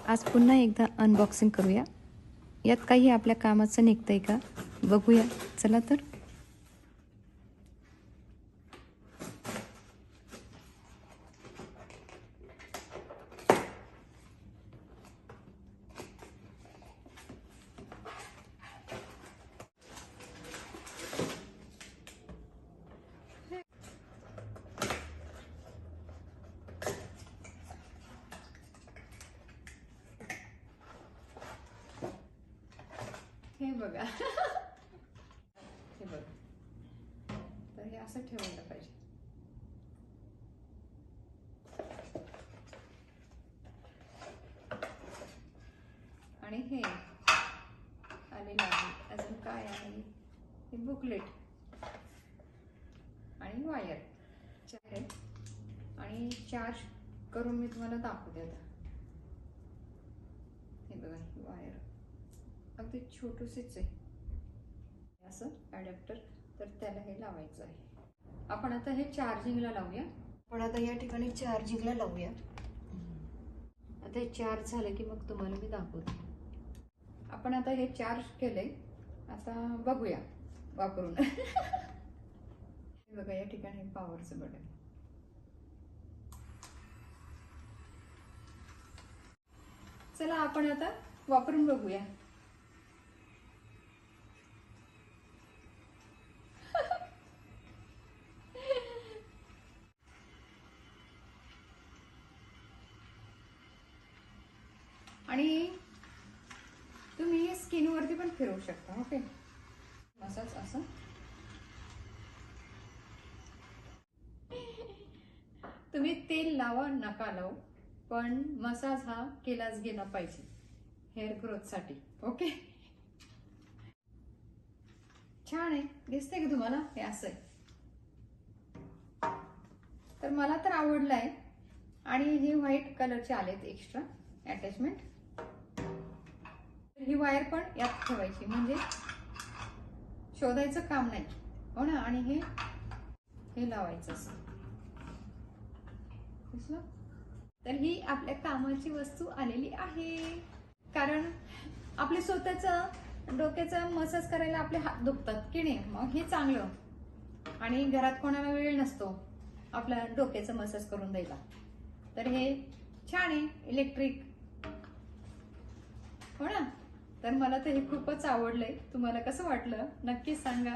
आज पुन्हा एकदा अनबॉक्सिंग करूया. यात काही आपल्या कामाचं निघतंय का बघूया. चला तर. हे बघा. हे बघा. तर हे असं ठेवायला पाहिजे. आणि हे आलेलं आहे. अजून काय आहे? हे बुकलेट आणि वायर आहे. आणि चार्ज करून मी तुम्हाला दाखवते आता. हे बघा, ही वायर अगदी छोटूशीच आहे. असं अडॅप्टर. तर त्याला हे लावायचं आहे. आपण आता हे चार्जिंगला लावूया. आपण आता या ठिकाणी चार्जिंगला लावूया. आता हे चार्ज झालं की मग तुम्हाला मी दाखवते. आपण आता हे चार्ज केलंय. आता बघूया वापरून. बघा, या ठिकाणी पॉवरचं बटन. चला आपण आता वापरून बघूया. आणि तुम्ही स्किनवरती पण फिरवू शकता. ओके, मसाज असं. तुम्ही तेल लावा नका लावू, पण मसाज हा केलाच गेला पाहिजे हेअर ग्रोथ साठी. ओके, छान आहे. दिसते का तुम्हाला? हे असं आहे. तर मला तर आवडलंय. आणि हे व्हाईट कलरचे आलेत एक्स्ट्रा अटॅचमेंट. ही वायर पण यात ठेवायची, म्हणजे शोधायचं काम नाही. हो ना. आणि हे लावायचं असं. तर ही आपल्या कामाची वस्तू आलेली आहे. कारण आपले स्वतःचं डोक्याचा मसाज करायला आपले हात दुखतात की नाही. मग हे चांगलं. आणि घरात कोणाला वेळ नसतो आपल्या डोक्याचं मसाज करून द्यायला. तर हे छान आहे. इलेक्ट्रिक. हो ना. तर मला तर हे खूपच आवडलंय. तुम्हाला कसं वाटलं नक्की सांगा.